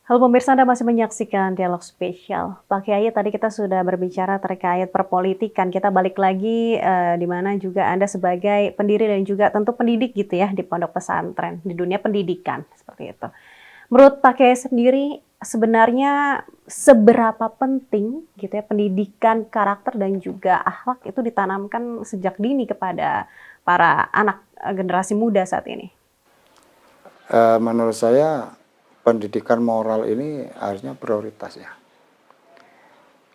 Halo pemirsa, Anda masih menyaksikan Dialog Spesial. Pak Kiai, tadi kita sudah berbicara terkait perpolitikan. Kita balik lagi, di mana juga Anda sebagai pendiri dan juga tentu pendidik gitu ya di pondok pesantren, di dunia pendidikan, seperti itu. Menurut Pak Kiai sendiri, sebenarnya seberapa penting gitu ya pendidikan karakter dan juga akhlak itu ditanamkan sejak dini kepada para anak generasi muda saat ini? Menurut saya pendidikan moral ini harusnya prioritas ya.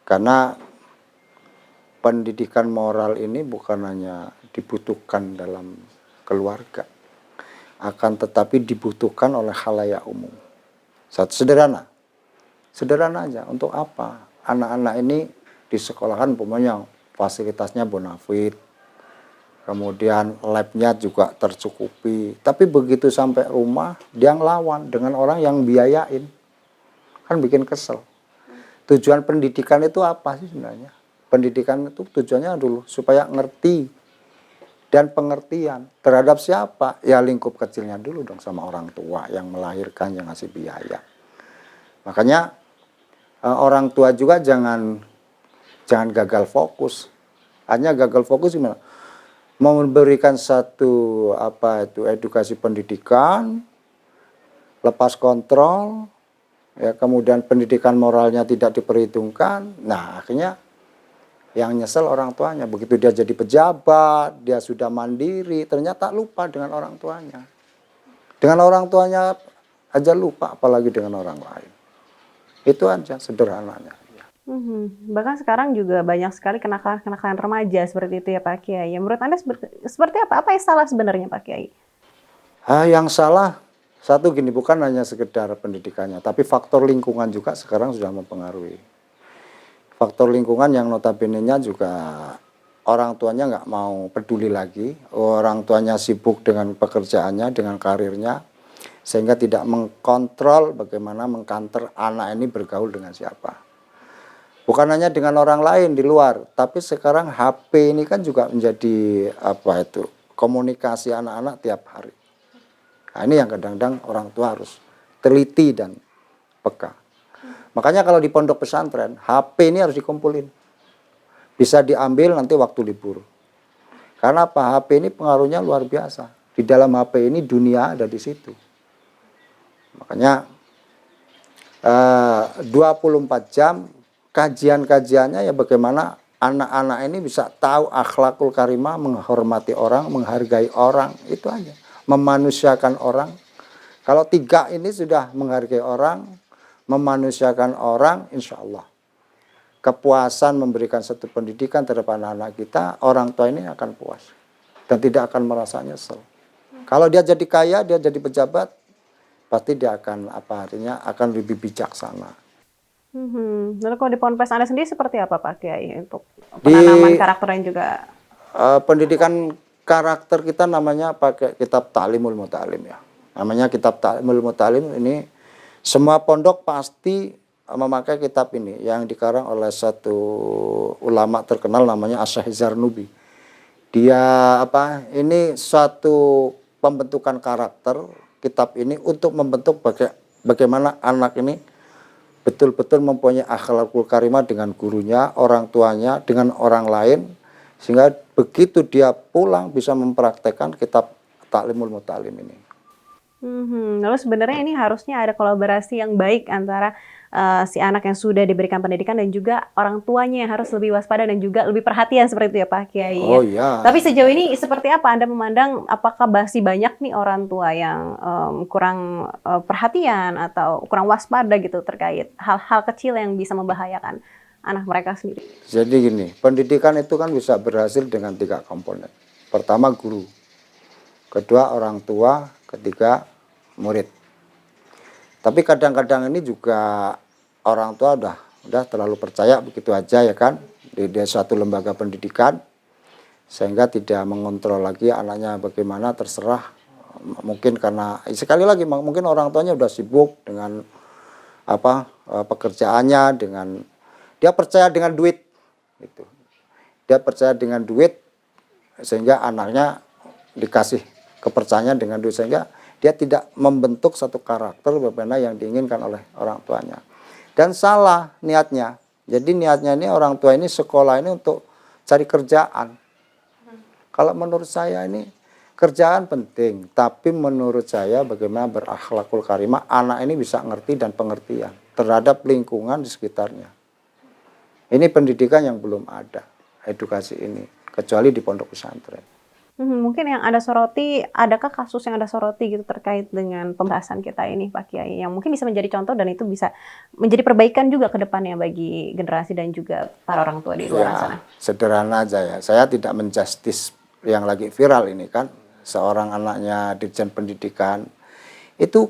Karena pendidikan moral ini bukan hanya dibutuhkan dalam keluarga, akan tetapi dibutuhkan oleh khalayak umum. Satu sederhana aja. Untuk apa? Anak-anak ini disekolahkan umpamanya fasilitasnya bonafit, kemudian labnya juga tercukupi. Tapi begitu sampai rumah, dia ngelawan dengan orang yang biayain. Kan bikin kesel. Tujuan pendidikan itu apa sih sebenarnya? Pendidikan itu tujuannya dulu supaya ngerti dan pengertian terhadap siapa? Ya lingkup kecilnya dulu dong sama orang tua yang melahirkan, yang ngasih biaya. Makanya orang tua juga jangan gagal fokus. Hanya gagal fokus gimana? Mau memberikan satu edukasi pendidikan, lepas kontrol, ya kemudian pendidikan moralnya tidak diperhitungkan. Nah akhirnya yang nyesel orang tuanya. Begitu dia jadi pejabat, dia sudah mandiri, ternyata lupa dengan orang tuanya. Dengan orang tuanya aja lupa, apalagi dengan orang lain. Itu aja sederhananya. Bahkan sekarang juga banyak sekali kenakalan-kenakalan remaja seperti itu ya Pak Kiai. Menurut Anda seperti apa? Apa yang salah sebenarnya Pak Kiai? Yang salah satu gini, bukan hanya sekedar pendidikannya, tapi faktor lingkungan juga sekarang sudah mempengaruhi. Faktor lingkungan yang notabene-nya juga orang tuanya nggak mau peduli lagi, orang tuanya sibuk dengan pekerjaannya, dengan karirnya, sehingga tidak mengkontrol bagaimana mengkanter anak ini bergaul dengan siapa. Bukan hanya dengan orang lain di luar, tapi sekarang HP ini kan juga menjadi komunikasi anak-anak tiap hari. Nah, ini yang kadang-kadang orang tua harus teliti dan peka. Makanya kalau di pondok pesantren, HP ini harus dikumpulin. Bisa diambil nanti waktu libur. Karena apa? HP ini pengaruhnya luar biasa. Di dalam HP ini dunia ada di situ. Makanya 24 jam kajian-kajiannya ya bagaimana anak-anak ini bisa tahu akhlakul karimah, menghormati orang, menghargai orang, itu aja. Memanusiakan orang. Kalau tiga ini sudah menghargai orang, memanusiakan orang, insya Allah kepuasan memberikan satu pendidikan terhadap anak-anak kita, orang tua ini akan puas dan tidak akan merasa nyesel. Kalau dia jadi kaya, dia jadi pejabat, pasti dia akan akan lebih bijaksana. Lalu kalau di ponpes Anda sendiri seperti apa Pak Kiai untuk Di penanaman karakter dan juga pendidikan karakter kita namanya pakai kitab Ta'limul Muta'alim ya. Namanya kitab Ta'limul Muta'alim ini semua pondok pasti memakai kitab ini yang dikarang oleh satu ulama terkenal namanya As-Syaikh Zarnubi. Dia ini suatu pembentukan karakter kitab ini untuk membentuk bagaimana anak ini betul-betul mempunyai akhlakul karimah dengan gurunya, orang tuanya, dengan orang lain, sehingga begitu dia pulang bisa mempraktekkan kitab Ta'limul Muta'alim ini. Lalu sebenarnya ini harusnya ada kolaborasi yang baik antara si anak yang sudah diberikan pendidikan dan juga orang tuanya yang harus lebih waspada dan juga lebih perhatian seperti itu ya Pak Kiai ya. Oh iya. Tapi sejauh ini seperti apa Anda memandang, apakah masih banyak nih orang tua yang kurang perhatian atau kurang waspada gitu terkait hal-hal kecil yang bisa membahayakan anak mereka sendiri? Jadi gini, pendidikan itu kan bisa berhasil dengan 3 komponen. Pertama guru, kedua orang tua, ketiga murid. Tapi kadang-kadang ini juga orang tua udah terlalu percaya begitu aja ya kan di suatu lembaga pendidikan, sehingga tidak mengontrol lagi anaknya bagaimana, terserah. Mungkin karena sekali lagi mungkin orang tuanya udah sibuk dengan pekerjaannya, dengan dia percaya dengan duit gitu. Dia percaya dengan duit sehingga anaknya dikasih kepercayaan dengan duit, sehingga dia tidak membentuk satu karakter bagaimana yang diinginkan oleh orang tuanya. Dan salah niatnya. Jadi niatnya ini orang tua ini sekolah ini untuk cari kerjaan. Kalau menurut saya ini kerjaan penting, tapi menurut saya bagaimana berakhlakul karimah, anak ini bisa ngerti dan pengertian terhadap lingkungan di sekitarnya. Ini pendidikan yang belum ada, edukasi ini, kecuali di pondok pesantren. Mungkin yang Anda soroti, adakah kasus yang Anda soroti gitu terkait dengan pembahasan kita ini Pak Kiai, yang mungkin bisa menjadi contoh dan itu bisa menjadi perbaikan juga ke depannya bagi generasi dan juga para orang tua di luar sana? Sederhana aja ya, saya tidak menjustis yang lagi viral ini kan, seorang anaknya dirjen pendidikan, itu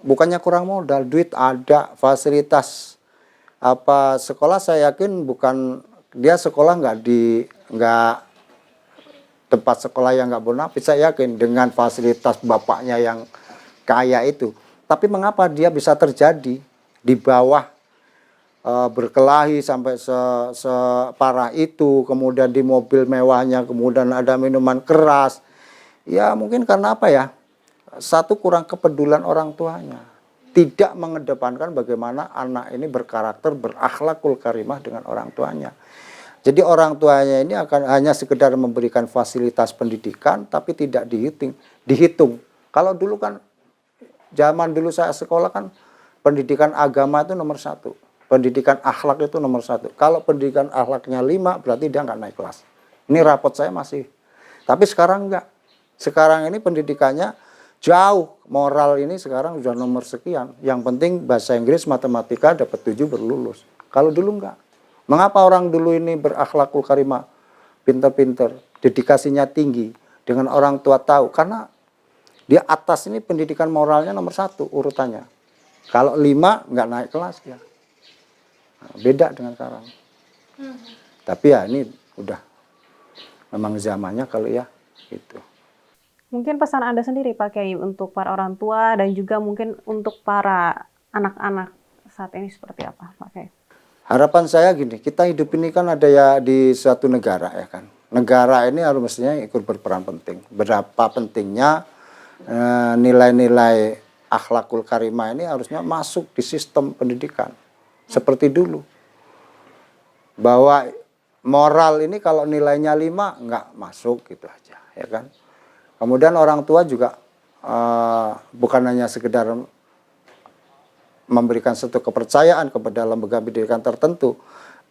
bukannya kurang modal, duit ada, fasilitas, apa sekolah saya yakin bukan, dia sekolah nggak tempat sekolah yang nggak bonafit, saya yakin dengan fasilitas bapaknya yang kaya itu. Tapi mengapa dia bisa terjadi di bawah berkelahi sampai separah itu, kemudian di mobil mewahnya, kemudian ada minuman keras. Ya mungkin karena apa ya? Satu, kurang kepedulian orang tuanya. Tidak mengedepankan bagaimana anak ini berkarakter, berakhlakul karimah dengan orang tuanya. Jadi orang tuanya ini akan hanya sekedar memberikan fasilitas pendidikan, tapi tidak dihitung. Kalau dulu kan, zaman dulu saya sekolah kan, pendidikan agama itu nomor 1. Pendidikan akhlak itu nomor 1. Kalau pendidikan akhlaknya 5, berarti dia nggak naik kelas. Ini rapot saya masih. Tapi sekarang enggak. Sekarang ini pendidikannya jauh. Moral ini sekarang sudah nomor sekian. Yang penting bahasa Inggris, matematika dapat 7 berlulus. Kalau dulu enggak. Mengapa orang dulu ini berakhlakul karimah, pinter-pinter, dedikasinya tinggi, dengan orang tua tahu? Karena di atas ini pendidikan moralnya nomor 1 urutannya. Kalau 5 nggak naik kelas ya. Nah, beda dengan sekarang. Tapi ya ini udah memang zamannya kalau ya itu. Mungkin pesan Anda sendiri Pak Kiai untuk para orang tua dan juga mungkin untuk para anak-anak saat ini seperti apa Pak Kiai? Harapan saya gini, kita hidup ini kan ada ya di suatu negara ya kan. Negara ini harus mestinya ikut berperan penting. Berapa pentingnya nilai-nilai akhlakul karimah ini harusnya masuk di sistem pendidikan. Seperti dulu. Bahwa moral ini kalau nilainya 5 nggak masuk gitu aja ya kan. Kemudian orang tua juga bukan hanya sekedar memberikan satu kepercayaan kepada lembaga pendidikan tertentu,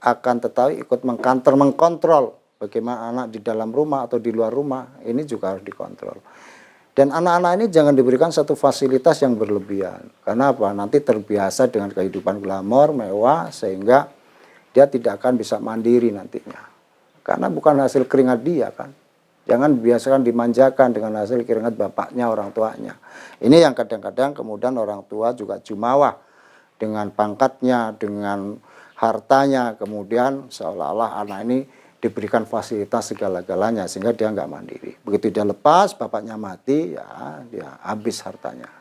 akan tetapi ikut mengkontrol bagaimana anak di dalam rumah atau di luar rumah, ini juga harus dikontrol. Dan anak-anak ini jangan diberikan satu fasilitas yang berlebihan. Karena apa? Nanti terbiasa dengan kehidupan glamor, mewah, sehingga dia tidak akan bisa mandiri nantinya. Karena bukan hasil keringat dia kan. Jangan biasakan dimanjakan dengan hasil keringat bapaknya, orang tuanya. Ini yang kadang-kadang kemudian orang tua juga jumawa dengan pangkatnya, dengan hartanya, kemudian seolah-olah anak ini diberikan fasilitas segala-galanya sehingga dia nggak mandiri. Begitu dia lepas, bapaknya mati, ya dia habis hartanya.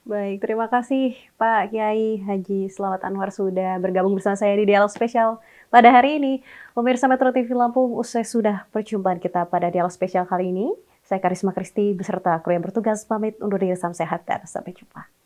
Baik, terima kasih Pak Kiai Haji Selawat Anwar sudah bergabung bersama saya di Dialog Spesial pada hari ini. Pemirsa Metro TV Lampung, usai sudah perjumpaan kita pada Dialog Spesial kali ini. Saya Karisma Kristi beserta kru yang bertugas pamit undur diri, salam sehat dan sampai jumpa.